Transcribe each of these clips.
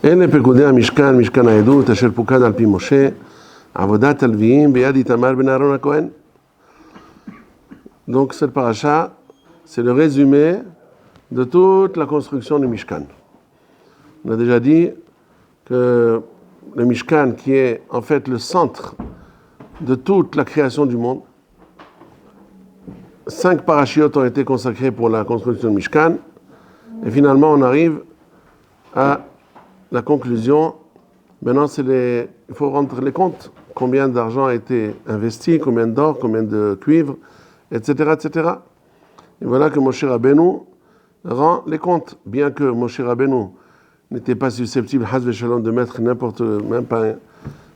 אלה פקודי המשכן, משכן העדות, אשר פוקד על פי משה, עבודת הלוויים ביד איתמר בן אהרון הכהן. Donc cette paracha, c'est le résumé de toute la construction du Mishkan. On a déjà dit que le Mishkan, qui est en fait le centre de toute la création du monde, 5 parachiotes ont été consacrés pour la construction du Mishkan, et finalement on arrive à la conclusion. Maintenant, il faut rendre les comptes. Combien d'argent a été investi, combien d'or, combien de cuivre, etc., etc. Et voilà que Moshe Rabbeinu rend les comptes. Bien que Moshe Rabbeinu n'était pas susceptible, Haz Veshalom, de mettre même pas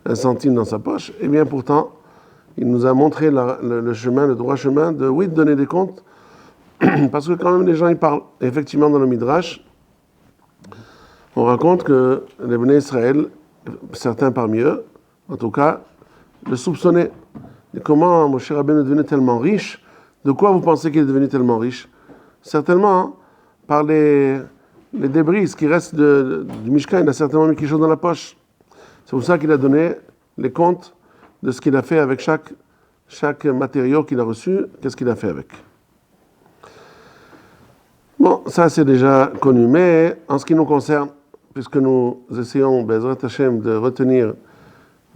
un centime dans sa poche, et bien pourtant, il nous a montré le chemin, le droit chemin de donner des comptes, parce que quand même les gens y parlent. Et effectivement, dans le Midrash, on raconte que les Bnei Israël, certains parmi eux, en tout cas, le soupçonnaient. Et comment Moshe Rabbeinu est devenu tellement riche? De quoi vous pensez qu'il est devenu tellement riche? Certainement, par les débris, ce qui reste du Mishkan, il a certainement mis quelque chose dans la poche. C'est pour ça qu'il a donné les comptes de ce qu'il a fait avec chaque matériau qu'il a reçu, qu'est-ce qu'il a fait avec. Bon, ça c'est déjà connu, mais en ce qui nous concerne, puisque nous essayons, Bezrat Hashem, de retenir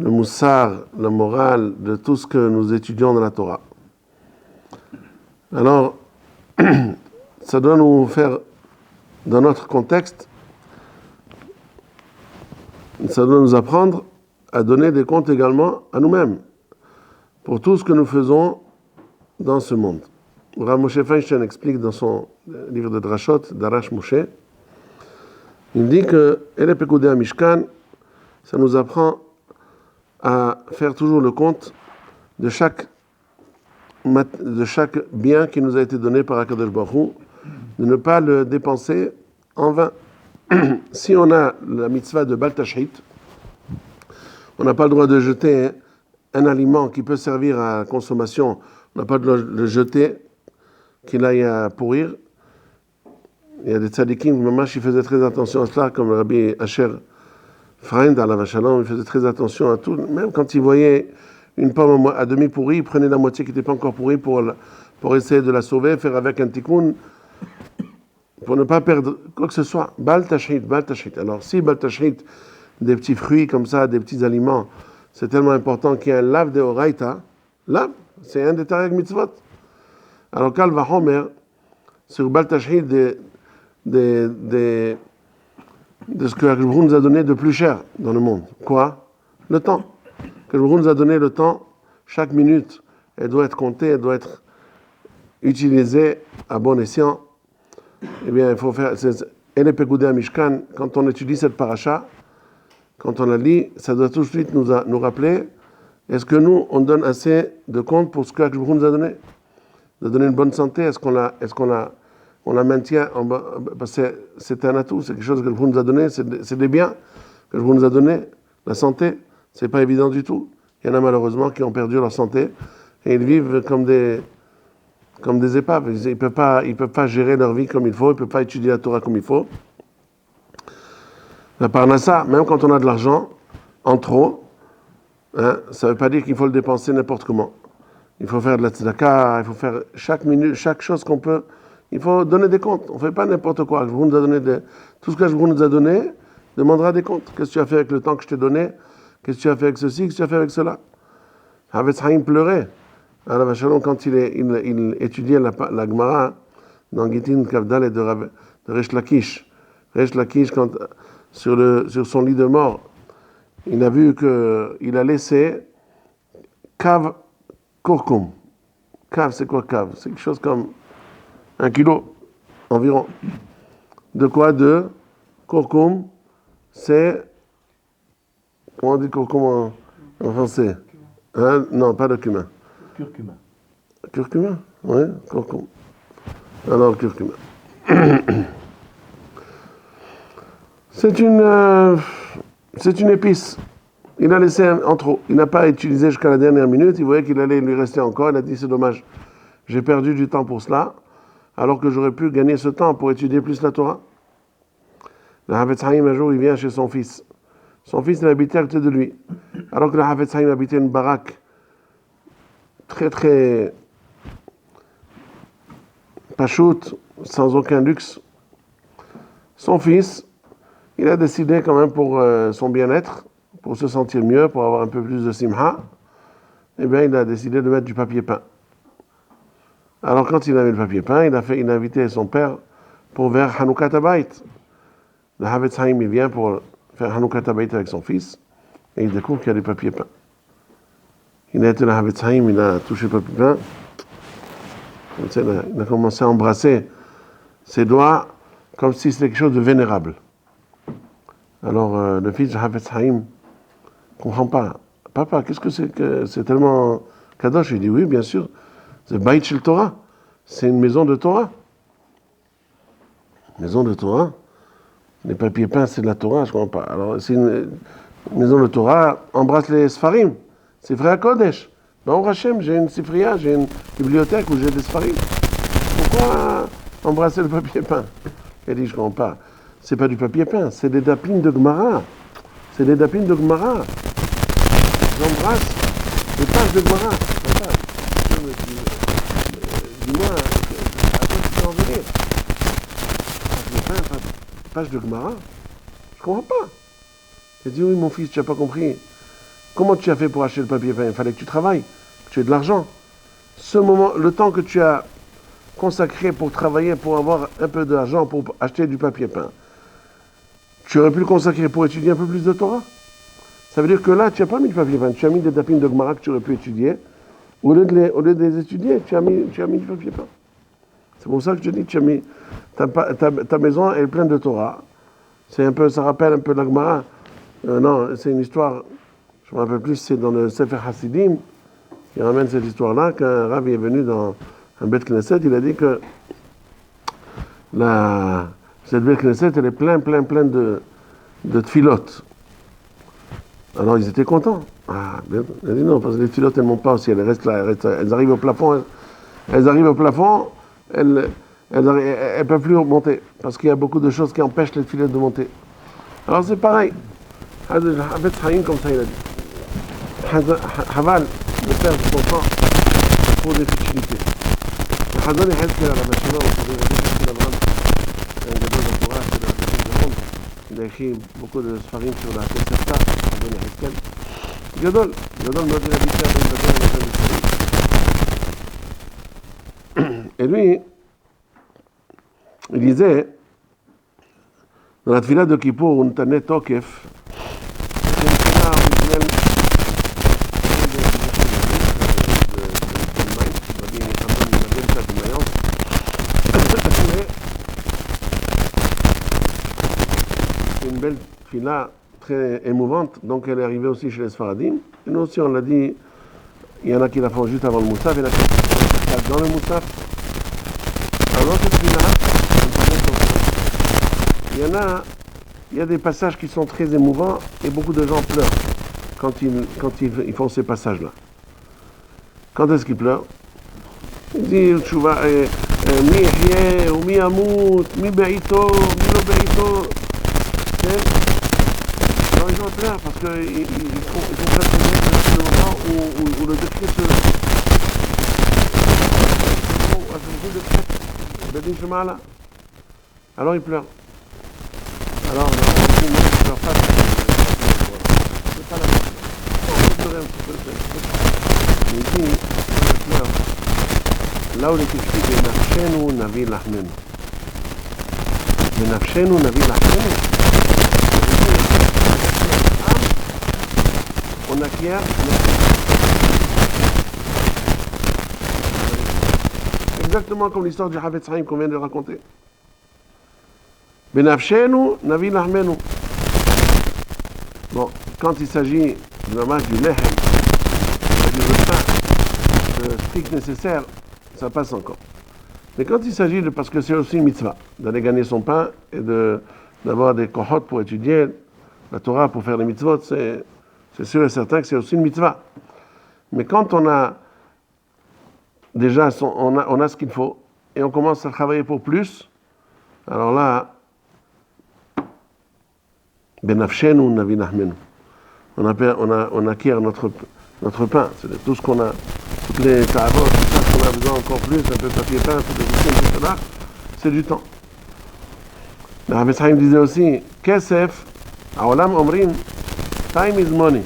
le moussar, la morale de tout ce que nous étudions dans la Torah. Alors, ça doit nous faire, dans notre contexte, ça doit nous apprendre à donner des comptes également à nous-mêmes, pour tout ce que nous faisons dans ce monde. Rav Moshe Feinstein explique dans son livre de Drashot, Darash Moshe, il dit que Ele Pekudei Mishkan, ça nous apprend à faire toujours le compte de chaque bien qui nous a été donné par HaKadosh Baruch Hu, de ne pas le dépenser en vain. Si on a la mitzvah de Bal Tashrit, on n'a pas le droit de jeter un aliment qui peut servir à la consommation, on n'a pas le droit de le jeter, qu'il aille à pourrir. Il y a des tzadikim, mamash, ils faisaient très attention à cela, comme le Rabbi Asher Freund, à la Vachalom, il faisait très attention à tout. Même quand il voyait une pomme à demi pourrie, il prenait la moitié qui n'était pas encore pourrie pour essayer de la sauver, faire avec un tikkun, pour ne pas perdre quoi que ce soit. Bal tashrit, bal tashrit. Alors si bal tashrit, des petits fruits comme ça, des petits aliments, c'est tellement important qu'il y ait un lav de oraita. Lav, c'est un des tarek mitzvot. Alors Kal Vahomer, sur bal tashrit de ce que Akadosh nous a donné de plus cher dans le monde. Quoi? Le temps. Akadosh nous a donné le temps. Chaque minute, elle doit être comptée, elle doit être utilisée à bon escient. Eh bien, il faut faire. Ele Pekudei Mishkan, quand on étudie cette paracha, quand on la lit, ça doit tout de suite nous rappeler, est-ce que nous, on donne assez de compte pour ce que Akadosh nous a donné? De donner une bonne santé, est-ce qu'on la maintient parce que c'est un atout, c'est quelque chose que le nous a donné, c'est des biens que le nous a donné. La santé, c'est pas évident du tout. Il y en a malheureusement qui ont perdu leur santé et ils vivent comme des épaves. Ils peuvent pas gérer leur vie comme il faut, ils peuvent pas étudier la Torah comme il faut. La parnassa, même quand on a de l'argent en trop, ça veut pas dire qu'il faut le dépenser n'importe comment. Il faut faire de la tzedaka, il faut faire chaque minute, chaque chose qu'on peut. Il faut donner des comptes. On ne fait pas n'importe quoi. Tout ce que je nous a donné, demandera des comptes. Qu'est-ce que tu as fait avec le temps que je t'ai donné? Qu'est-ce que tu as fait avec ceci? Qu'est-ce que tu as fait avec cela? Havetz Haïm pleurait. Alors, Vachalom, quand il étudiait la Gemara dans Gittin Kavdal de Resh Lakish. Resh Lakish, sur son lit de mort, il a vu qu'il a laissé cave Korkum. Cave, c'est quoi cave? C'est quelque chose comme 1 kilo environ. De quoi? De Korkum. C'est. Comment on dit Korkum en français? Non, pas de cumin. Curcuma. Curcuma? Oui, Korkum. Alors, curcuma. C'est une épice. Il a laissé en trop. Il n'a pas utilisé jusqu'à la dernière minute. Il voyait qu'il allait lui rester encore. Il a dit, c'est dommage. J'ai perdu du temps pour cela, alors que j'aurais pu gagner ce temps pour étudier plus la Torah. Le Havetz Haïm, un jour, il vient chez son fils. Son fils, il habitait à côté de lui. Alors que le Havetz Haïm habitait une baraque très, très pachoute, sans aucun luxe. Son fils, il a décidé quand même pour son bien-être, pour se sentir mieux, pour avoir un peu plus de simha, eh bien, il a décidé de mettre du papier peint. Alors, quand il a mis le papier peint, il a invité son père pour vers Hanoukat Habayit. Le Havetz Haïm, il vient pour faire Hanoukat Habayit avec son fils, et il découvre qu'il y a du papier peint. Il a été le Havetz Haïm, il a touché le papier peint, il a commencé à embrasser ses doigts comme si c'était quelque chose de vénérable. Alors, le fils de Havetz Haïm ne comprend pas. Papa, qu'est-ce que c'est que c'est tellement kadosh? Il dit oui, bien sûr. C'est Bait Shel Torah. C'est une maison de Torah. Maison de Torah. Les papiers peints, c'est de la Torah, je ne comprends pas. Alors, c'est une maison de Torah, embrasse les Sfarim. C'est vrai à Kodesh. Ben, Hashem, j'ai une sifria, j'ai une bibliothèque où j'ai des Sfarim. Pourquoi embrasser le papier peint? Il dit, je ne comprends pas. C'est pas du papier peint, c'est des dapines de Gemara. C'est des dapines de Gemara. J'embrasse des pages de Gemara. Dis-moi, à quoi tu peux en venir? Page de Gemara? Je comprends pas. Il dit, oui, mon fils, tu n'as pas compris. Comment tu as fait pour acheter le papier peint? Il fallait que tu travailles, que tu aies de l'argent. Ce moment, le temps que tu as consacré pour travailler, pour avoir un peu d'argent, pour acheter du papier peint, tu aurais pu le consacrer pour étudier un peu plus de Torah. Ça veut dire que là, tu n'as pas mis de papier peint, tu as mis des dapines de Gemara que tu aurais pu étudier. Au lieu de les étudier, tu as mis du papier peint. C'est pour ça que je dis, tu as mis, ta maison est pleine de Torah. C'est un peu, ça rappelle un peu la Gemara. Non, c'est une histoire, je me rappelle plus, c'est dans le Sefer Hasidim, qui ramène cette histoire-là, qu'un rabbi est venu dans un Beth Knesset, il a dit que cette Beth Knesset, elle est pleine de tfilotes. Alors ils étaient contents. Ah, il a dit non, parce que les tfilotes, elles ne montent pas aussi, elles restent là, elles arrivent au plafond, elles ne peuvent plus monter, parce qu'il y a beaucoup de choses qui empêchent les tfilotes de monter. Alors c'est pareil. Havetz Haïm, comme ça il a dit. Haval, le père de son temps, pour des futilités. Hazan et Hezkel à la Bacheva, on pourrait dire que Abraham, un gabon de Torah, c'est la Bacheva du monde. Il a écrit beaucoup de sfarim sur la Tosefta, Hazan et Hezkel. Gadol, nous dit l'habitude de et lui, il disait, dans la tfila de Kippour, on tenait Tokef, c'est une tfila originelle c'est une belle tfila très émouvante, donc elle est arrivée aussi chez les Sfaradim. Et nous aussi, on l'a dit, il y en a qui la font juste avant le Moussaf, il y en a qui la font dans le Moussaf. Alors cette tfila, il y a des passages qui sont très émouvants et beaucoup de gens pleurent quand ils font ces passages-là. Quand est-ce qu'ils pleurent? Ils disent, tu vas, mi yehye, ou mi yamout, mi be'ito, mi lo be'ito. Alors ils ont pleurent parce qu'ils comprennent le moment où le décret se... Alors ils pleurent. Alors, on ne pleure pas. C'est pas la même. On peut pleurer un petit peu. Mais il dit, on pleure. Là où il est écrit, Benafshenu navi lahmenu. Benafshenu navi lahmenu. On acquiert exactement comme l'histoire du Havetz Haïm qu'on vient de raconter. Benafshenu navi lahmenu. Bon, quand il s'agit de la marche du lehem, du repas, le strict nécessaire, ça passe encore. Mais quand il s'agit de, parce que c'est aussi une mitzvah, d'aller gagner son pain et d'avoir des kohot pour étudier la Torah, pour faire les mitzvot, c'est sûr et certain que c'est aussi une mitzvah. Mais quand on a déjà on a ce qu'il faut et on commence à travailler pour plus, alors là, Benafshenu navi nahmenu. On acquiert notre pain. C'est-à-dire tout ce qu'on a, toutes les tarots, tout ça qu'on a besoin encore plus, un peu de papier peint, un peu de tout cela, c'est du temps. Le Havetz Haim disait aussi, Kesef, Aolam Omrim, time is money.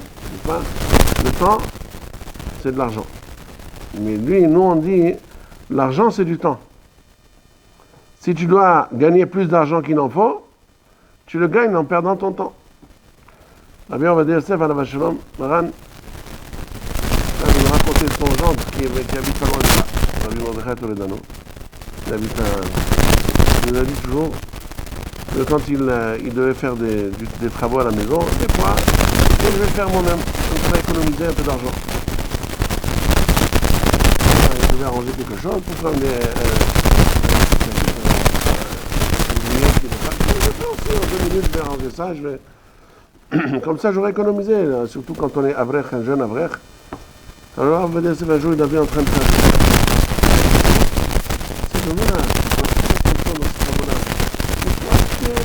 Le temps, c'est de l'argent. Mais lui, nous on dit, l'argent c'est du temps. Si tu dois gagner plus d'argent qu'il n'en faut, tu le gagnes en perdant ton temps. Rabbi Ovadia Yosef, Alav Shalom, Maran, il nous racontait son gendre qui habite pas loin de là. Rabbi Mordechai Toledano. Il nous a dit toujours que quand il devait faire des travaux à la maison, des fois, je vais le faire moi-même. Donc on va économiser un peu d'argent. Il devait arranger quelque chose pour faire en 2 minutes, je vais arranger ça, comme ça, j'aurais économisé, là, surtout quand on est avrech, un jeune avrech. Alors, on va dire, c'est un jour, il avait en train de faire. C'est dommage.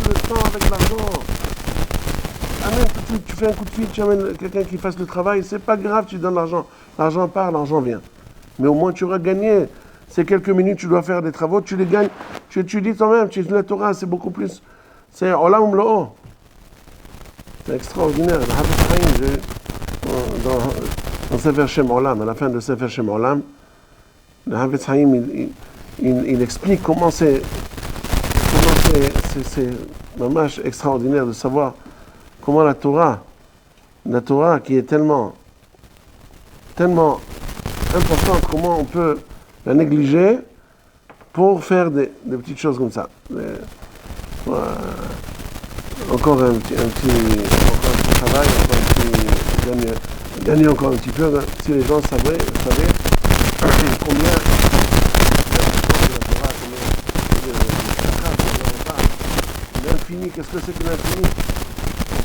Le temps avec l'argent. Amène, tu fais un coup de fil, tu amènes quelqu'un qui fasse le travail, c'est pas grave, tu donnes l'argent. L'argent part, l'argent vient. Mais au moins, tu auras gagné. Ces quelques minutes, tu dois faire des travaux, tu les gagnes. Tu étudies toi-même, tu étudies la Torah, c'est beaucoup plus. C'est Olam Lo'o. C'est extraordinaire. Le Havetz Haim, dans Sefer Shem Olam, à la fin de Sefer Shem Olam, le Havetz Haim, il explique comment c'est vraiment extraordinaire de savoir comment la Torah qui est tellement importante, comment on peut la négliger pour faire des petites choses comme ça. Encore un petit travail, gagner encore un petit peu. Si les gens savaient combien l'infini, qu'est-ce que c'est que l'infini?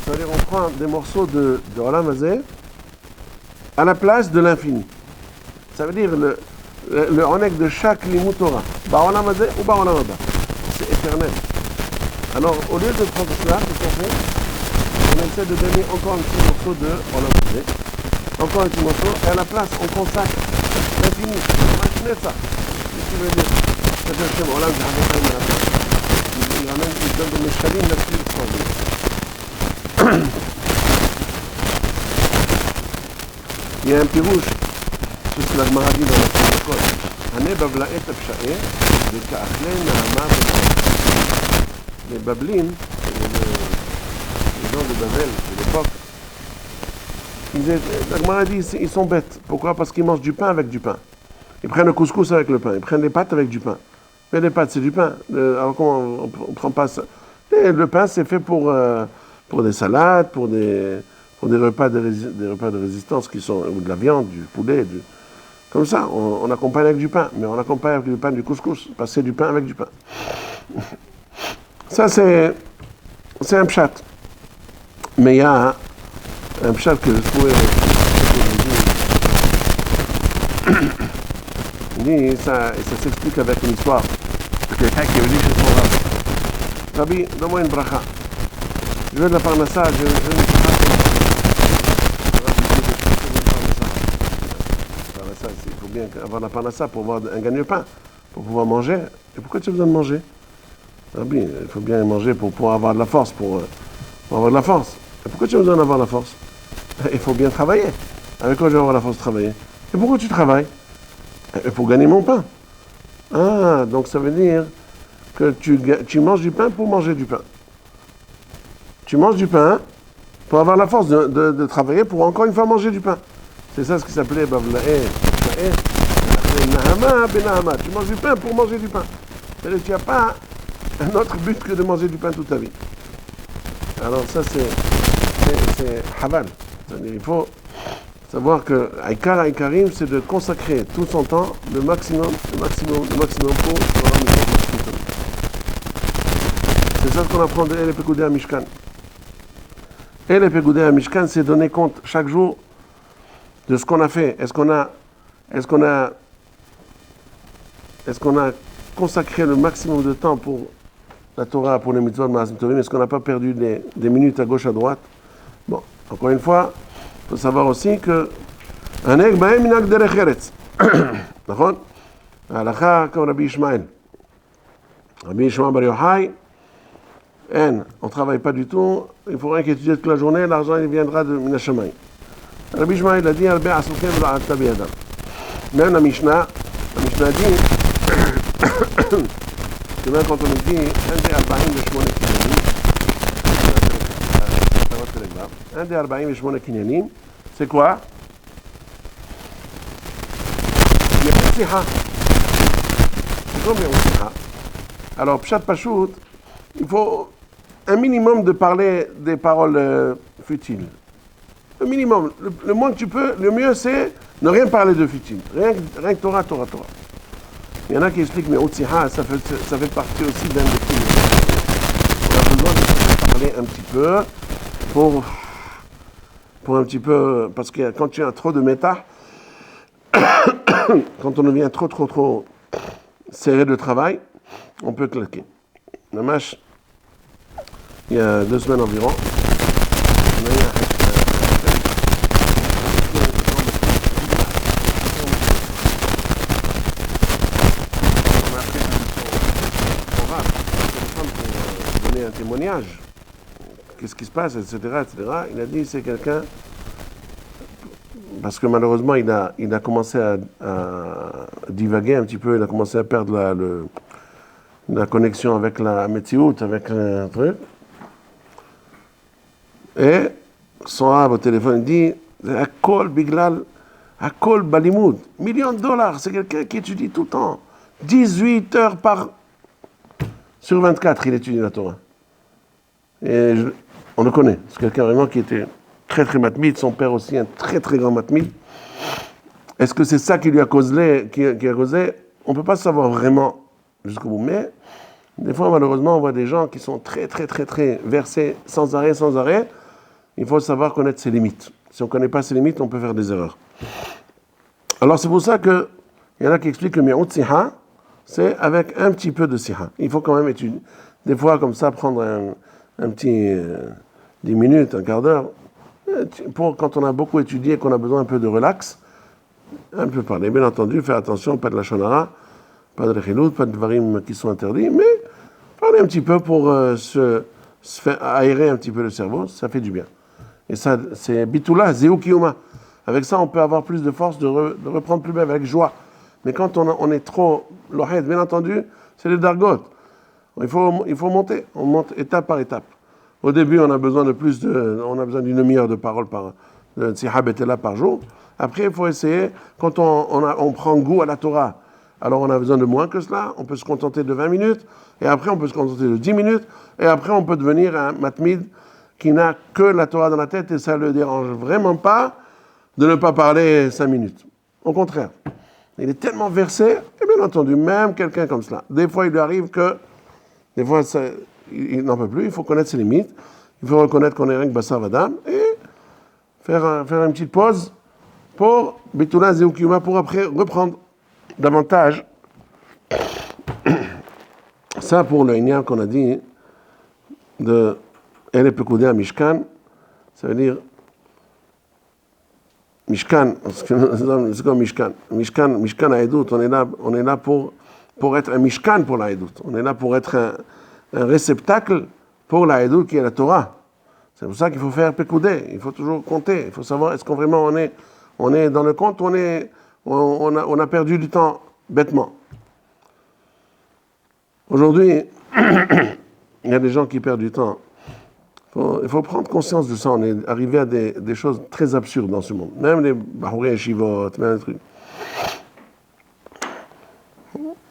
C'est-à-dire on prend des morceaux de Olam Hazeh à la place de l'infini. Ça veut dire le onek de chaque limut Torah. Ba'olam Hazeh ou ba'olam haba. C'est éternel. Alors, au lieu de prendre cela, qu'est-ce qu'on fait? On essaie de donner encore un petit morceau de Olam Hazeh, encore un petit morceau, et à la place, on consacre l'infini. Imaginez ça. Qu'est-ce que je veux dire? C'est un Shem Olam, il donne des meshalim là-dessus extraordinaires. Il y a un pirouche, c'est ce que la Gemara dit dans la Torah. Hané bablaet apsha'eh, v'ka'achle na'ama v'na'ama. Les Bablim, les gens de Babel de l'époque, la Gemara dit ils sont bêtes. Pourquoi? Parce qu'ils mangent du pain avec du pain. Ils prennent le couscous avec le pain, ils prennent les pâtes avec du pain. Mais les pâtes, c'est du pain. Alors comment on prend pas ça? Le pain, c'est fait pour des salades, pour des repas de résistance qui sont ou de la viande, du poulet, comme ça. On accompagne avec du pain, mais on accompagne avec du pain du couscous, parce que c'est du pain avec du pain. Ça, c'est un pshat. Mais il y a un pshat que je trouvais. Et ça s'explique avec une histoire de quelqu'un qui est venu chez son rabbi. Rabbi, donne-moi une bracha. Je veux de la parnassa, je veux une parnassa. Il faut bien avoir de la parnassa pour avoir un gagne-pain, pour pouvoir manger. Et pourquoi tu as besoin de manger? Rabbi, il faut bien manger pour avoir de la force, pour avoir de la force. Et pourquoi tu as besoin d'avoir de la force? Il faut bien travailler. Avec quoi je vais avoir la force de travailler? Et pourquoi tu travailles? Et pour gagner mon pain. Ah, donc ça veut dire que tu manges du pain pour manger du pain. Tu manges du pain pour avoir la force de travailler pour encore une fois manger du pain. C'est ça ce qui s'appelait Bavlae, Nahama, Benahama. Tu manges du pain pour manger du pain. C'est-à-dire que tu n'as pas un autre but que de manger du pain toute ta vie. Alors ça c'est Haval. C'est-à-dire il faut savoir que Aikar Aikarim, c'est de consacrer tout son temps, le maximum pour avoir une chose. C'est ça ce qu'on apprend de El Pekudei HaMishkan. El Pekudei HaMishkan, c'est donner compte chaque jour de ce qu'on a fait. Est-ce qu'on a consacré le maximum de temps pour la Torah pour les mitzvot de Maasim Tovim, est-ce qu'on n'a pas perdu des minutes à gauche, à droite? Bon, encore une fois, il faut savoir aussi que Haneg Bahem Minag Derech Eretz. D'accord? Halakha comme Rabbi Ishmael. Rabbi Ishmael Bar Yochai, on ne travaille pas du tout, il faut rien qu'étudier toute la journée, l'argent il viendra de Min HaShamayim. Rabbi Ishmael a dit Albe Asukem La'ata Biyadam. Même la Mishnah dit que même quand on dit un des 48 kinyanim, c'est quoi? Mi'ut. C'est quoi Mi'ut? Alors, Pshat Pashout, il faut un minimum de parler des paroles futiles. Le minimum, le moins que tu peux, le mieux c'est ne rien parler de futile. Rien que Torah. Il y en a qui expliquent, mais Otziha, ça fait partie aussi d'un des films. On a besoin de parler un petit peu pour un petit peu, parce que quand tu as trop de méta, quand on devient trop serré de travail, on peut claquer. Namash, il y a 2 semaines environ, on a eu un témoignage, qu'est-ce qui se passe, etc. Il a dit c'est quelqu'un, parce que malheureusement il a commencé à divaguer un petit peu, il a commencé à perdre la connexion avec la Metsiout, avec un truc. Et son rab au téléphone dit Akol Biglal, Akol Balimoud, millions de dollars, c'est quelqu'un qui étudie tout le temps, 18 heures sur 24, il étudie la Torah. Et on le connaît, c'est quelqu'un vraiment qui était très matmide, son père aussi un très grand matmide. Est-ce que c'est ça qui lui a causé, on ne peut pas savoir vraiment jusqu'au bout, mais des fois malheureusement on voit des gens qui sont très versés sans arrêt. Il faut savoir connaître ses limites. Si on ne connaît pas ses limites, on peut faire des erreurs. Alors c'est pour ça qu'il y en a qui expliquent que Mi'ut Siha, c'est avec un petit peu de Siha. Il faut quand même étudier. Des fois comme ça, prendre un petit 10 minutes, un quart d'heure, quand on a beaucoup étudié, qu'on a besoin un peu de relax, un peu parler. Bien entendu, faire attention, pas de la shonara, pas de rechilut, pas de varim qui sont interdits, mais parler un petit peu pour se faire aérer un petit peu le cerveau, ça fait du bien. Et ça, c'est bitula, zéou kiyuma. Avec ça, on peut avoir plus de force de reprendre plus belle, avec joie. Mais quand on est trop lohed, bien entendu, c'est les dargot. Il faut monter, on monte étape par étape. Au début, on a besoin d'une demi-heure de parole de tzihah betela par jour. Après, il faut essayer, quand on prend goût à la Torah, alors on a besoin de moins que cela, on peut se contenter de 20 minutes, et après on peut se contenter de 10 minutes, et après on peut devenir un matmid qui n'a que la Torah dans la tête, et ça ne le dérange vraiment pas de ne pas parler 5 minutes. Au contraire, il est tellement versé, et bien entendu, même quelqu'un comme cela, des fois il lui arrive que, des fois il n'en peut plus, il faut connaître ses limites, il faut reconnaître qu'on est rien que Bassar Vadam, et faire une petite pause pour Bitula Zeukiyuma, pour après reprendre davantage. Ça pour le Inyan qu'on a dit de Elle Pekoudé à Mishkan, ça veut dire Mishkan, c'est comme Mishkan. Mishkan à Edout, on est là pour être un Mishkan pour la Edout. On est là pour être un réceptacle pour la Edout qui est la Torah. C'est pour ça qu'il faut faire Pekoudé, il faut toujours compter, il faut savoir est-ce qu'on vraiment on est dans le compte, on a perdu du temps bêtement. Aujourd'hui, il y a des gens qui perdent du temps. Il faut prendre conscience de ça. On est arrivé à des choses très absurdes dans ce monde. Même les Bahouré Shivot, même les trucs.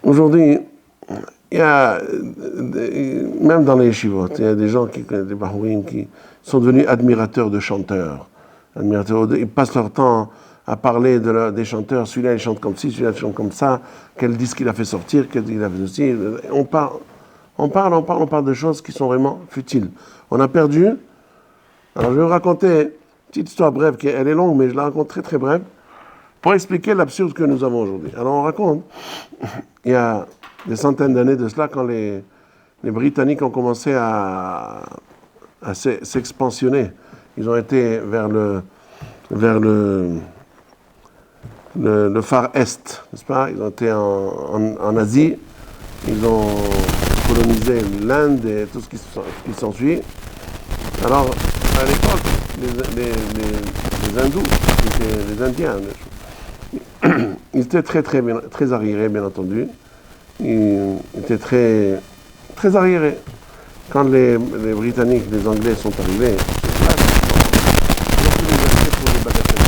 Aujourd'hui, il y a, même dans les Shivot, il y a des gens, des Bahourim, qui sont devenus admirateurs de chanteurs. Ils passent leur temps à parler des chanteurs. Celui-là, il chante comme ci, celui-là, il chante comme ça. Quel disque il a fait sortir, quel disque il a fait aussi. On parle de choses qui sont vraiment futiles. On a perdu. Alors, je vais vous raconter une petite histoire brève, elle est longue, mais je la raconte très brève, pour expliquer l'absurde que nous avons aujourd'hui. Alors, on raconte, il y a des centaines d'années de cela, quand les les Britanniques ont commencé à s'expansionner. Ils ont été vers le Far Est, n'est-ce pas? Ils ont été en Asie, ils ont colonisé l'Inde et tout ce qui s'ensuit. Alors, à l'époque, les hindous, les Indiens, ils étaient très arriérés, bien entendu. Ils étaient très, très arriérés. Quand les Britanniques, les Anglais sont arrivés sur place, ils ont pu les acheter pour des bagatelles.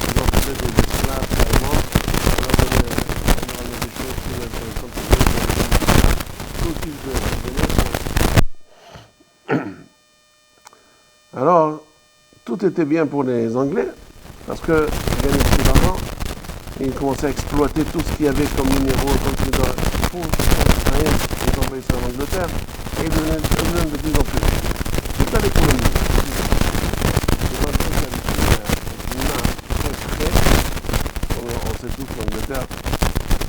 Ils ont fait des esclaves, carrément. On a des choses qui tout type de. Alors, tout était bien pour les Anglais, parce que ils gagnaient plus d'argent, et ils commençaient à exploiter tout ce qu'il y avait comme minéraux, comme tout ça. Ils envoyaient ça en Angleterre, et ils devenaient de plus en plus. C'est ça les colonies. Les Anglais qui habitaient un climat très frais, on sait tous qu'Angleterre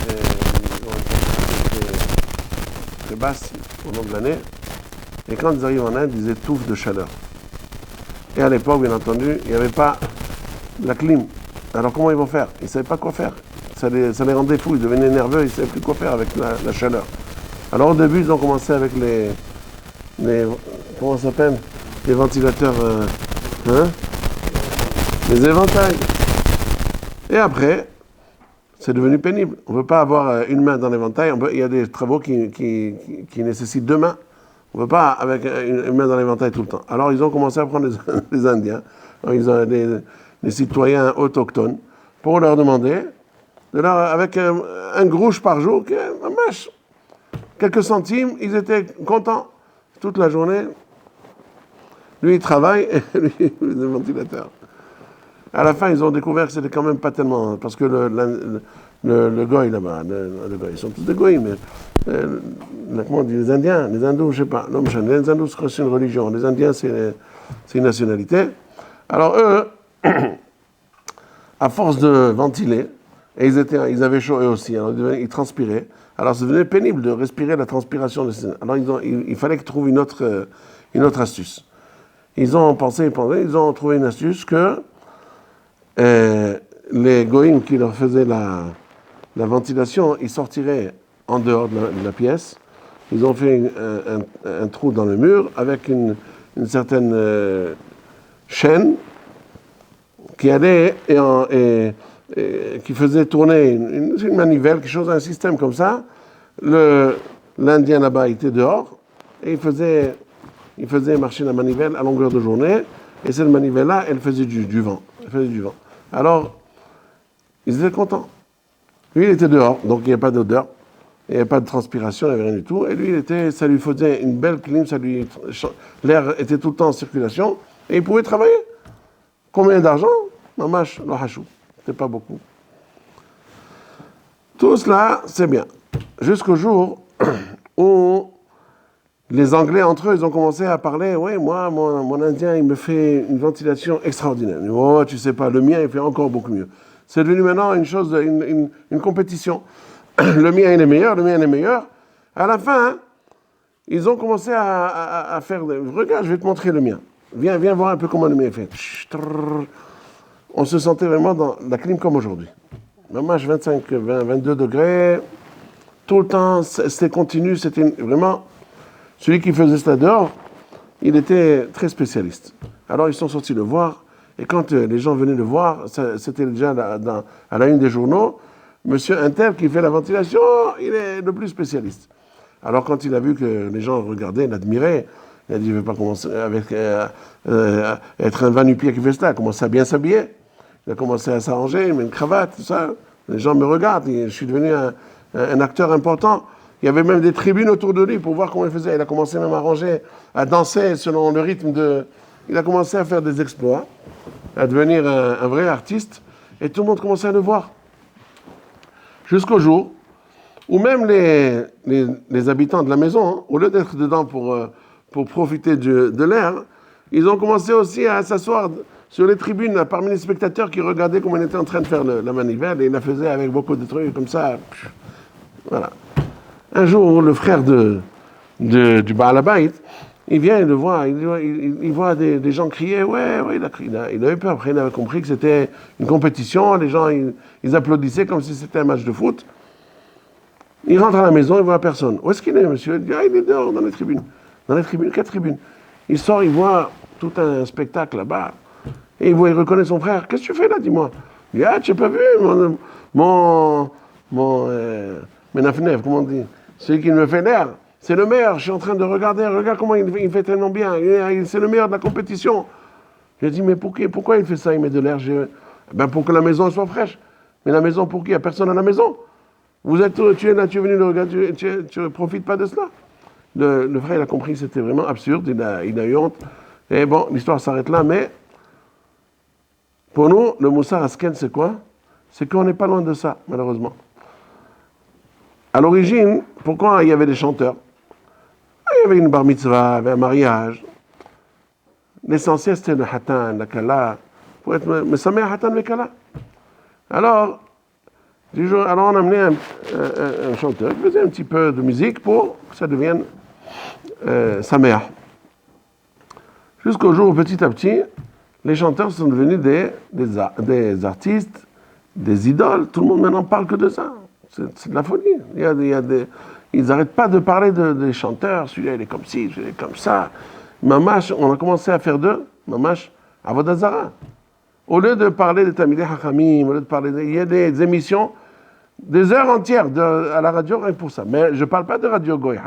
est très basse au long de l'année, et quand ils arrivent en Inde, ils étouffent de chaleur. Et à l'époque, bien entendu, il n'y avait pas la clim. Alors comment ils vont faire? Ils ne savaient pas quoi faire. Ça les rendait fous, ils devenaient nerveux, ils ne savaient plus quoi faire avec la chaleur. Alors au début, ils ont commencé avec les comment ça s'appelle? Les ventilateurs, les éventails. Et après, c'est devenu pénible. On ne peut pas avoir une main dans l'éventail. Il y a des travaux qui nécessitent deux mains. On ne peut pas avec une main dans l'éventail tout le temps. Alors ils ont commencé à prendre les Indiens, les citoyens autochtones, pour leur demander, avec un grouche par jour, quelques centimes, ils étaient contents toute la journée. Lui, il travaille, et lui, il est ventilateur. À la fin, ils ont découvert que c'était quand même pas tellement, parce que le goy là-bas, le goy, ils sont tous des goïs, mais comment on dit, les Indiens, les hindous, je sais pas, non, les hindous, c'est une religion, les Indiens, c'est une nationalité. Alors eux, à force de ventiler, et ils avaient chaud eux aussi, alors ils transpiraient, alors ça devenait pénible de respirer la transpiration de ces. Alors il fallait qu'ils trouvent une autre astuce. Ils ont trouvé une astuce que les goïms qui leur faisaient la ventilation, ils sortiraient en dehors de la pièce. Ils ont fait un trou dans le mur avec une certaine chaîne qui allait et qui faisait tourner une manivelle, quelque chose, un système comme ça. L'Indien là-bas était dehors et il faisait marcher la manivelle à longueur de journée. Et cette manivelle-là, elle faisait du vent. Alors, ils étaient contents. Lui, il était dehors, donc il n'y avait pas d'odeur, il n'y avait pas de transpiration, il n'y avait rien du tout. Et lui, ça lui faisait une belle clim, l'air était tout le temps en circulation, et il pouvait travailler. Combien d'argent? Mamash, le hachou. C'était pas beaucoup. Tout cela, c'est bien. Jusqu'au jour où les Anglais, entre eux, ils ont commencé à parler. Oui, moi, mon Indien, il me fait une ventilation extraordinaire. Oh, tu sais pas, le mien, il fait encore beaucoup mieux. C'est devenu maintenant une compétition. Le mien, il est meilleur, le mien, il est meilleur. À la fin, ils ont commencé à faire. Regarde, je vais te montrer le mien. Viens voir un peu comment le mien est fait. On se sentait vraiment dans la clim comme aujourd'hui. Maman, 22 degrés. Tout le temps, c'était continu, c'était vraiment. Celui qui faisait cela dehors, il était très spécialiste. Alors ils sont sortis le voir, et quand les gens venaient le voir, c'était déjà à la une des journaux, Monsieur Intel qui fait la ventilation, il est le plus spécialiste. Alors quand il a vu que les gens regardaient, l'admiraient, il a dit, je ne vais pas commencer avec être un va-nu-pied qui fait cela, il a commencé à bien s'habiller, il a commencé à s'arranger, il met une cravate, tout ça. Les gens me regardent, je suis devenu un acteur important. Il y avait même des tribunes autour de lui pour voir comment il faisait. Il a commencé même à ranger, à danser selon le rythme de. Il a commencé à faire des exploits, à devenir un vrai artiste, et tout le monde commençait à le voir. Jusqu'au jour où même les habitants de la maison, hein, au lieu d'être dedans pour profiter de l'air, ils ont commencé aussi à s'asseoir sur les tribunes parmi les spectateurs qui regardaient comment il était en train de faire la manivelle, et il la faisait avec beaucoup de trucs comme ça. Voilà. Un jour, le frère de du Baal Habayit, il vient, il voit des gens crier, ouais, il a eu peur. Après, il avait compris que c'était une compétition, les gens, ils applaudissaient comme si c'était un match de foot. Il rentre à la maison, il voit personne. Où est-ce qu'il est, monsieur? Il dit, il est dehors, dans les tribunes. Dans les tribunes, 4 tribunes. Il sort, il voit tout un spectacle là-bas, et il reconnaît son frère. Qu'est-ce que tu fais là, dis-moi? Il dit, tu n'as pas vu mon Menafnef, comment on dit? Celui qui me fait l'air. C'est le meilleur, je suis en train de regarde comment il fait tellement bien, c'est le meilleur de la compétition. J'ai dit, mais pourquoi il fait ça, il met de l'air? Pour que la maison soit fraîche. Mais la maison, pour qui? Il n'y a personne à la maison. Tu es là, tu es venu le regarder, tu ne profites pas de cela. Le frère, il a compris que c'était vraiment absurde, il a eu honte. Et bon, l'histoire s'arrête là, mais pour nous, le Moussar Asken, c'est quoi? C'est qu'on n'est pas loin de ça, malheureusement. À l'origine, pourquoi il y avait des chanteurs? Il y avait une bar mitzvah, il y avait un mariage. L'essentiel, c'était le hatan, la kala, pour être mesameh hatan le kala. Alors, on a amené un chanteur qui faisait un petit peu de musique pour que ça devienne sameah. Jusqu'au jour où, petit à petit, les chanteurs sont devenus des artistes, des idoles. Tout le monde maintenant parle que de ça. C'est de la folie. Ils n'arrêtent pas de parler des chanteurs. Celui-là, il est comme ci, celui-là, il est comme ça. Mamash, on a commencé à faire d'eux, Mamash, Avodah Zara. Au lieu de parler de Talmidei Chachamim, au lieu de parler il y a des émissions, des heures entières à la radio, rien que pour ça. Mais je ne parle pas de radio Goy,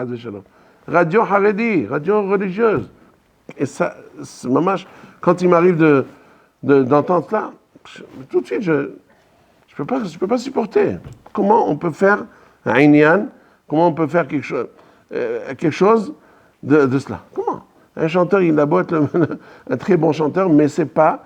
radio Haredi, radio religieuse. Et ça, Mamash, quand il m'arrive d'entendre cela, tout de suite, je ne peux pas supporter. Comment on peut faire un inyan, comment on peut faire quelque chose de cela? Comment? Un chanteur, il a beau être un très bon chanteur, mais c'est pas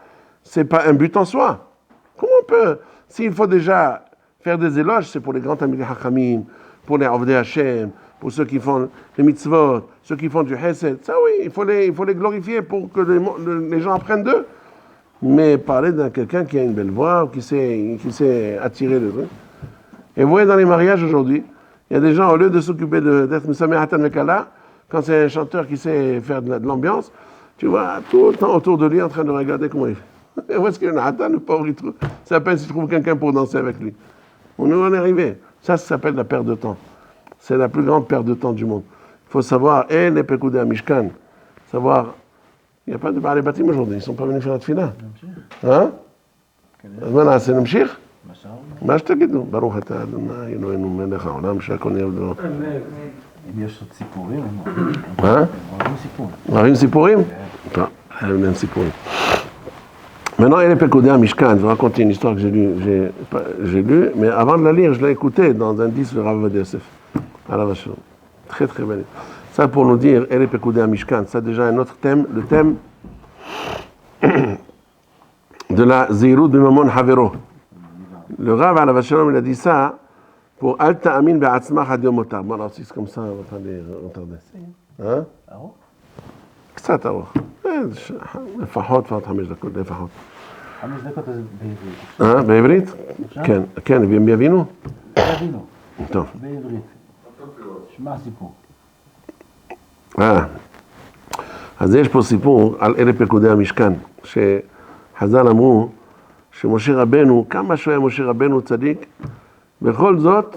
un but en soi. Comment on peut? S'il faut déjà faire des éloges, c'est pour les grands Talmidei Chachamim, pour les Avdei Hashem, pour ceux qui font les mitzvot, ceux qui font du Hesed. Ça oui, il faut les glorifier pour que les gens apprennent d'eux. Mais parler d'un quelqu'un qui a une belle voix, qui sait attirer le truc. Et vous voyez dans les mariages aujourd'hui, il y a des gens, au lieu de s'occuper d'être Mesameh Hatan Mekala, quand c'est un chanteur qui sait faire de l'ambiance, tu vois tout le temps autour de lui en train de regarder comment il fait. Et où est-ce qu'il y a un Hatan, le pauvre, c'est à peine s'il trouve quelqu'un pour danser avec lui. On est arrivé. Ça s'appelle la perte de temps. C'est la plus grande perte de temps du monde. Il faut savoir, les Pekoudei Mishkan, savoir, il n'y a pas de Baalei Batim aujourd'hui, ils ne sont pas venus faire la tefila. Hein? אז מה נעשה, נמשיך? מה שתגידו, ברוך אתה ה' אלוהינו מלך העולם שהכל נהיה בדברו. אם יש עוד סיפורים, אוהבים סיפור. אוהבים סיפורים? טוב, אין סיפורים. Maintenant, il y a les Pekoudei Mishkan. Je vais raconter une histoire que j'ai lue, mais avant de la lire, je l'ai écoutée dans un disque de Rav Ovadia Yosef. Alav Hashalom. Très très belle. Ça pour nous dire, et les Pekoudei Mishkan, ça déjà un autre thème, le thème de la Zeirut B'mamon Havero. Le Rav Alav Hashalom, il a dit ça pour Al Ta'amin Be'atzmach Ad Yom Motar. Bon, alors si c'est comme ça, on va pas les retarder. Hein? קצת ארוך. לפחות 5 דקות, לפחות. 5 דקות זה בעברית. בעברית? כן, כן, והם יבינו? יבינו. טוב. בעברית. שמע סיפור. אז יש פה סיפור על אלה פקודי המשכן, שחז"ל אמרו שמשה רבנו, כמה שהוא היה משה רבנו צדיק, בכל זאת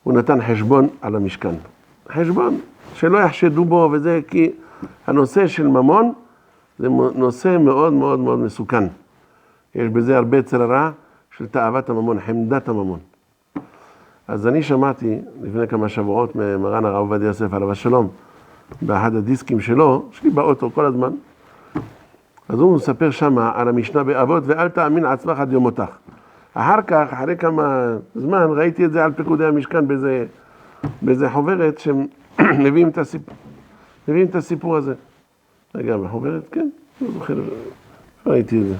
הוא נתן חשבון על המשכן. חשבון, שלא יחשדו בו וזה, כי הנושא של ממון זה נושא מאוד מאוד מאוד מסוכן. יש בזה הרבה צררה של תאוות הממון, חמדת הממון. אז אני שמעתי לפני כמה שבועות ממרן הרב עובדיה יוסף עליו השלום, באחד הדיסקים שלו, שלי באוטו כל הזמן, אז הוא מספר שמה על המשנה באבות, ואל תאמין עצמך עד יום מותך. אחר כך, אחרי כמה זמן, ראיתי את זה על פקודי המשכן באיזה חוברת שמביאים את הסיפור הזה. רגע, בחוברת? כן, לא זוכר, ראיתי את זה.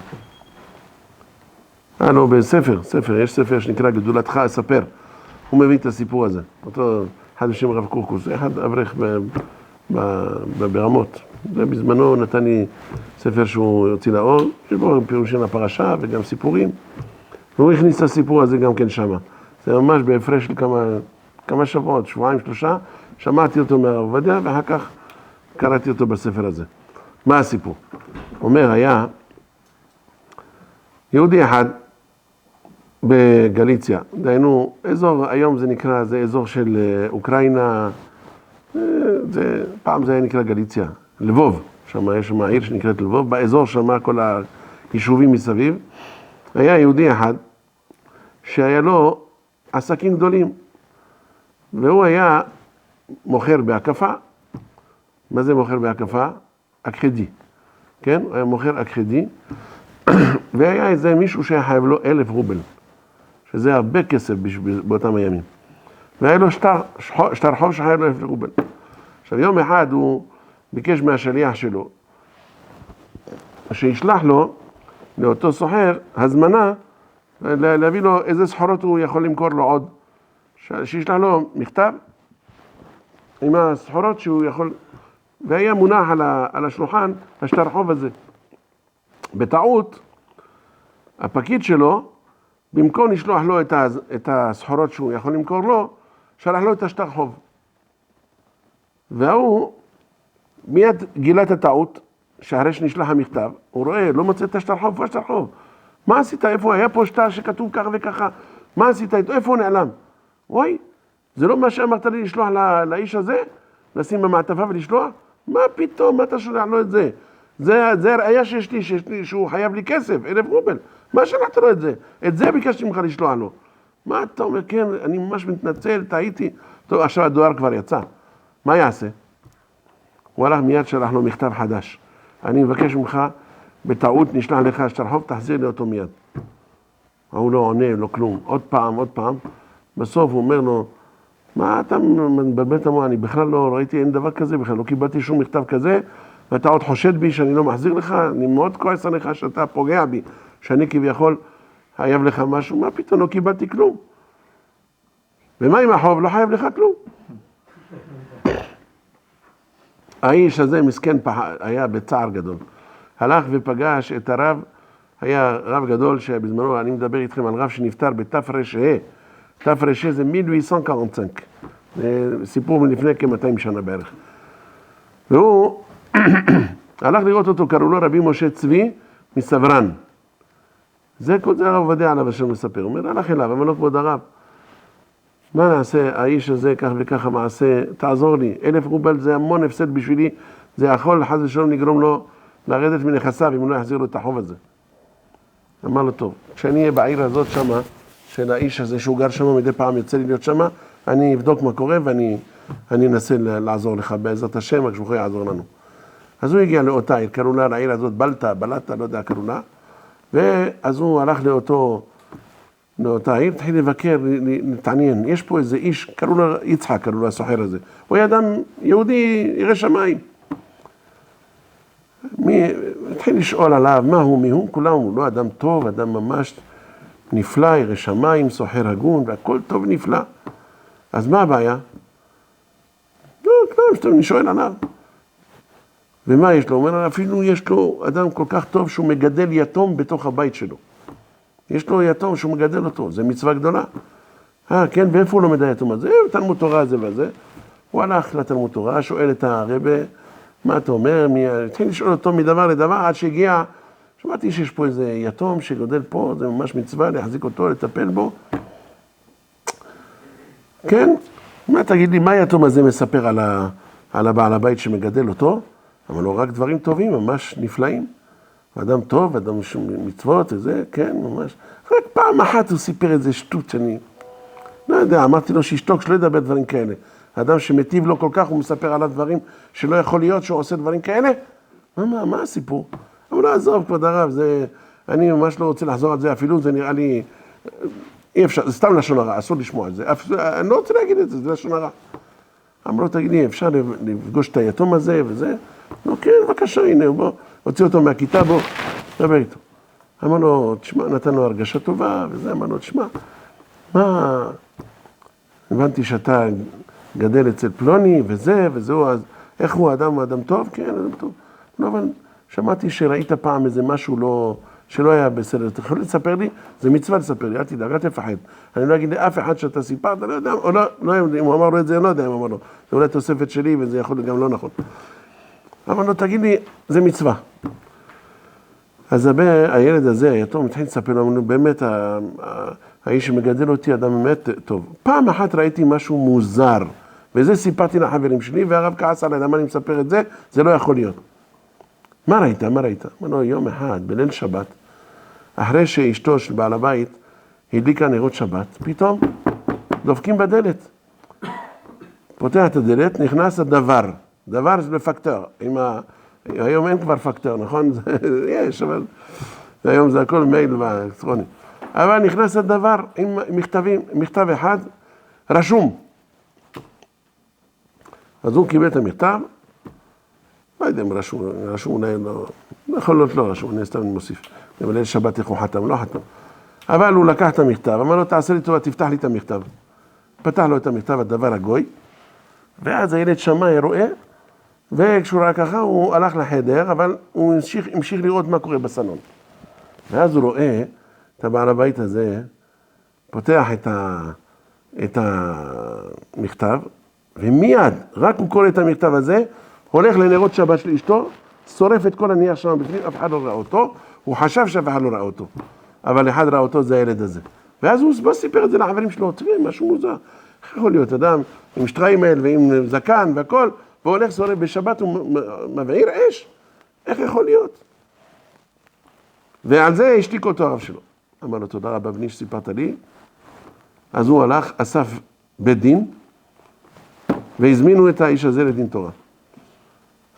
לא, בספר, יש ספר שנקרא גדולתך אספר. הוא מביא את הסיפור הזה. אותו אחד בשם רב קורקוס, אחד אברך ברמות. ובזמנו נתן לי ספר שהוא יוציא לאור, שבו פירושים לפרשה וגם סיפורים. והוא הכניס את הסיפור הזה גם כן שמה. זה ממש בהפרש של כמה שבועות, 2-3, שמעתי אותו מהרב עובדיה, ואחר כך קראתי אותו בספר הזה. מה הסיפור? אומר, היה יהודי אחד בגליציה, דהיינו, אזור, היום זה נקרא, זה אזור של אוקראינה, פעם זה היה נקרא גליציה, לבוב, שם יש שם העיר שנקראת לבוב, באזור שם כל היישובים מסביב, היה יהודי אחד שהיה לו עסקים גדולים, והוא היה מוכר בהקפה. מה זה מוכר בהקפה? אקחדי, כן? הוא היה מוכר אקחדי, והיה איזה מישהו שהיה חייב לו 1,000 רובל, שזה הרבה כסף באותם הימים. והיה לו שטר חוב שחייב לו 1,000 רובל. עכשיו יום אחד הוא ביקש מהשליח שלו, שישלח לו, לאותו סוחר, הזמנה, להביא לו איזה סחורות הוא יכול למכור לו עוד. שישלח לו מכתב עם הסחורות שהוא יכול, והיה מונח על השולחן השטר חוב הזה. בטעות, הפקיד שלו, במקום לשלוח לו את הסחורות שהוא יכול למכור לו, שלח לו את השטר חוב. והוא מיד גילה את הטעות, שאחרי שנשלח המכתב, הוא רואה, לא מוצא את השטר חוב, איפה השטר חוב? מה עשית? איפה? היה פה שטר שכתוב ככה וככה, מה עשית? איפה הוא נעלם? אוי, זה לא מה שאמרת לי לשלוח לאיש הזה? לשים במעטפה ולשלוח? מה פתאום? מה אתה שולח לו את זה? זה ראיה שיש לי, שהוא חייב לי כסף, 1,000 רובל. מה שלחת לו את זה? את זה ביקשתי ממך לשלוח לו. מה אתה אומר? כן, אני ממש מתנצל, טעיתי. טוב, עכשיו הדואר כבר יצא. מה יעשה? הוא הלך מיד שלח לו מכתב חדש. אני מבקש ממך, בטעות נשלח לך שטר חוב, תחזיר לי אותו מיד. הוא לא עונה, לא כלום. עוד פעם. בסוף הוא אומר לו, מה אתה מבלבל את המוח? אני בכלל לא ראיתי, אין דבר כזה, בכלל לא קיבלתי שום מכתב כזה, ואתה עוד חושד בי שאני לא מחזיר לך, אני מאוד כועס עליך שאתה פוגע בי, שאני כביכול חייב לך משהו, מה פתאום, לא קיבלתי כלום. ומה עם החוב? לא חייב לך כלום. האיש הזה מסכן היה בצער גדול. הלך ופגש את הרב, היה רב גדול שבזמנו, אני מדבר איתכם על רב שנפטר בתר"ש, תר"ש זה 1845, סיפור מלפני כ-200 שנה בערך. והוא הלך לראות אותו, קראו לו רבי משה צבי מסברן. זה כל זה הרב עובדיה עליו אשר מספר. הוא אומר, הלך אליו, אמר לו כבוד הרב, מה נעשה, האיש הזה כך וככה מעשה, תעזור לי, 1,000 רובל זה המון הפסד בשבילי, זה יכול חס ושלום לגרום לו לרדת מנכסיו, אם הוא לא יחזיר לו את החוב הזה. אמר לו, טוב, כשאני אהיה בעיר הזאת שמה, של האיש הזה שהוא גר שמה, מדי פעם יוצא לי להיות שמה, אני אבדוק מה קורה ואני אנסה לעזור לך בעזרת השם, רק שהוא יעזור לנו. אז הוא הגיע לאותה עיר, קראו לה לעיר הזאת בלטה, לא יודע, קראו לה, ואז הוא הלך לאותה עיר, התחיל לבקר, להתעניין. יש פה איזה איש, קראו לו יצחק, קראו לו הסוחר הזה. הוא היה אדם יהודי, ירא שמיים. התחיל לשאול עליו, מה הוא, מי הוא? כולם הוא לא אדם טוב, אדם ממש נפלא, ירא שמיים, סוחר הגון, והכל טוב נפלא. אז מה הבעיה? לא, כלום, אני שואל עליו. ומה יש לו? הוא אומר, אפילו יש לו אדם כל כך טוב שהוא מגדל יתום בתוך הבית שלו. יש לו יתום שהוא מגדל אותו, זה מצווה גדולה. כן, ואיפה הוא לומד היתום הזה? תלמוד תורה זה וזה. הוא הלך לתלמוד תורה, שואל את הרבי, מה אתה אומר? התחיל לשאול אותו מדבר לדבר, עד שהגיע, שמעתי שיש פה איזה יתום שגודל פה, זה ממש מצווה להחזיק אותו, לטפל בו. כן? מה תגיד לי, מה היתום הזה מספר על הבעל הבית שמגדל אותו? אבל לא רק דברים טובים, ממש נפלאים. אדם טוב, אדם מצוות, וזה, כן, ממש. רק פעם אחת הוא סיפר איזה שטות שאני לא יודע, אמרתי לו שישתוק, שלא ידבר דברים כאלה. האדם שמטיב לו כל כך, הוא מספר עליו דברים שלא יכול להיות שהוא עושה דברים כאלה. מה הסיפור? אבל לא, עזוב, כבוד הרב, אני ממש לא רוצה לחזור על זה, אפילו זה נראה לי, אי אפשר, זה סתם לשון הרע, אסור לשמוע את זה. אני לא רוצה להגיד את זה, זה לשון הרע. אמרו לו, תגיד לי, אפשר לפגוש את היתום הזה וזה? לא, כן, בבקשה, הנה, בוא, הוציא אותו מהכיתה, בוא, דבר איתו. אמר לו, תשמע, נתן לו הרגשה טובה, וזה, אמר לו, תשמע, מה, הבנתי שאתה גדל אצל פלוני, וזהו, אז איך הוא אדם טוב? כן, אדם טוב. לא, אבל שמעתי שראית פעם איזה משהו לא, שלא היה בסדר. אתה יכול לספר לי? זה מצווה לספר לי, אל תדאג, אל תפחד. אני לא אגיד לאף אחד שאתה סיפרת, לא יודע, או לא יודע, אם הוא אמר לו את זה, אני לא יודע אם הוא אמר לו. זה אולי תוספת שלי וזה יכול להיות גם לא נכון. אבל לא, תגיד לי, זה מצווה. אז הילד הזה, היתום, התחיל לספר לנו, באמת, האיש שמגדל אותי, אדם באמת טוב. פעם אחת ראיתי משהו מוזר, וזה סיפרתי לחברים שלי, והרב כעס עליי, למה אני מספר את זה? זה לא יכול להיות. מה ראית? מה ראית? אמרנו, יום אחד, בליל שבת, אחרי שאשתו של בעל הבית הדליקה נרות שבת, פתאום דופקים בדלת. פותח את הדלת, נכנס הדבר. דבר זה בפקטור. היום אין כבר פקטור, נכון? יש, אבל היום זה הכל מייל ואלקטרוני. אבל נכנס הדבר עם מכתבים, מכתב אחד, רשום. אז הוא קיבל את המכתב, לא יודע אם רשום אולי לא, יכול להיות לא רשום, אני סתם מוסיף. בליל שבת איך הוא חתם, לא חתם. אבל הוא לקח את המכתב, אמר לו, תעשה לי טובה, תפתח לי את המכתב. פתח לו את המכתב, הדבר הגוי, ואז הילד שמע, רואה, וכשהוא ראה ככה, הוא הלך לחדר, אבל הוא המשיך לראות מה קורה בסלון. ואז הוא רואה את הבעל הבית הזה, פותח את המכתב, ומיד, רק הוא קורא את המכתב הזה, הולך לנרות שבת של אשתו, שורף את כל הנייר שם בפנים, אף אחד לא ראה אותו, הוא חשב שאף אחד לא ראה אותו, אבל אחד ראה אותו, זה הילד הזה. ואז הוא סיפר את זה לחברים שלו, תראה, משהו מוזר. איך יכול להיות אדם עם שטריימל ועם זקן והכל, והולך שורף בשבת, הוא מבעיר אש? איך יכול להיות? ועל זה השתיק אותו הרב שלו. אמר לו, תודה רבה בני שסיפרת לי. אז הוא הלך, אסף בית דין, והזמינו את האיש הזה לדין תורה.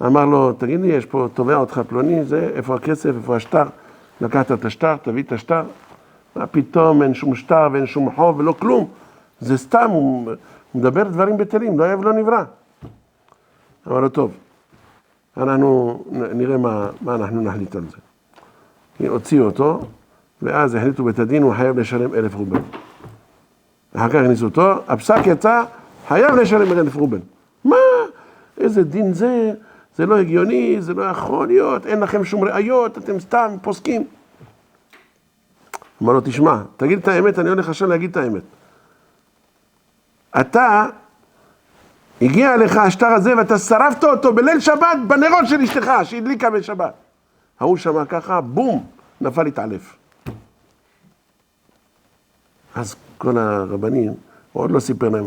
אמר לו, תגיד לי, יש פה תובע אותך פלוני, זה, איפה הכסף, איפה השטר? לקחת את השטר, תביא את השטר. מה פתאום, אין שום שטר ואין שום חוב ולא כלום. זה סתם, הוא מדבר דברים בטלים, לא היה ולא נברא. אמר לו, טוב, אנחנו נראה מה אנחנו נחליט על זה. הוציאו אותו, ואז החליטו בית הדין, הוא חייב לשלם 1,000 רובל. אחר כך הכניסו אותו, הפסק יצא, חייב לשלם 1,000 רובל. מה? איזה דין זה? זה לא הגיוני, זה לא יכול להיות, אין לכם שום ראיות, אתם סתם פוסקים. אמר לו, תשמע, תגיד את האמת, אני הולך עכשיו להגיד את האמת. אתה, הגיע לך השטר הזה ואתה שרפת אותו בליל שבת בנרות של אשתך, שהדליקה בשבת. ההוא שמע ככה, בום, נפל התעלף. אז כל הרבנים, הוא עוד לא סיפר להם,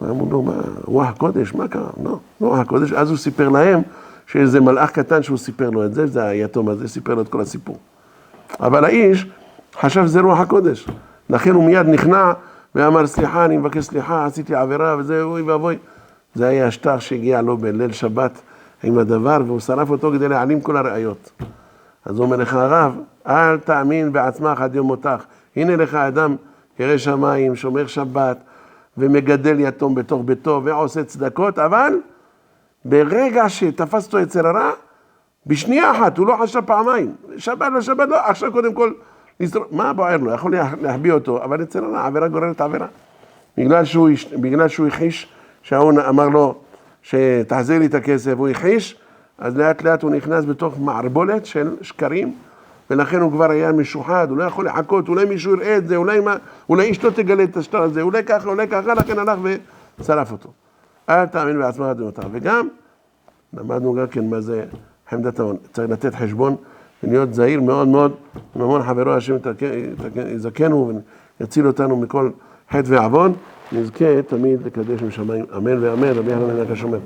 אמרו לו, מה, רוח הקודש, מה קרה? לא, רוח הקודש. אז הוא סיפר להם שאיזה מלאך קטן שהוא סיפר לו את זה, זה היתום הזה, סיפר לו את כל הסיפור. אבל האיש חשב שזה רוח הקודש. לכן הוא מיד נכנע ואמר, סליחה, אני מבקש סליחה, עשיתי עבירה וזה, אוי ואבוי. זה היה השטר שהגיע לו בליל שבת עם הדבר, והוא שרף אותו כדי להעלים כל הראיות. אז הוא אומר לך, הרב, אל תאמין בעצמך עד יום מותך. הנה לך אדם, ירא שמיים, שומר שבת, ומגדל יתום בתוך ביתו, ועושה צדקות, אבל ברגע שתפס אותו יצר הרע, בשנייה אחת, הוא לא חשב פעמיים. שבת לא שבת, לא, עכשיו קודם כל, מה בוער לו? יכול להחביא אותו, אבל יצר הרע, עבירה גוררת עבירה. בגלל שהוא הכחיש, שהאון אמר לו, שתחזיר לי את הכסף, הוא הכחיש, אז לאט לאט הוא נכנס בתוך מערבולת של שקרים, ולכן הוא כבר היה משוחד, הוא לא יכול לחכות, אולי מישהו יראה את זה, אולי אשתו תגלה את השטר הזה, אולי ככה, לכן הלך ושרף אותו. אל תאמין בעצמך עד יום מותך. וגם, למדנו גם כן מה זה חמדת ההון. צריך לתת חשבון ולהיות זהיר מאוד מאוד, עם המון חברו, השם יזכנו ויציל אותנו מכל חטא ועוון, נזכה תמיד לקדש משמיים, אמן ואמן, רבי יחנן בן עקשיא אומר.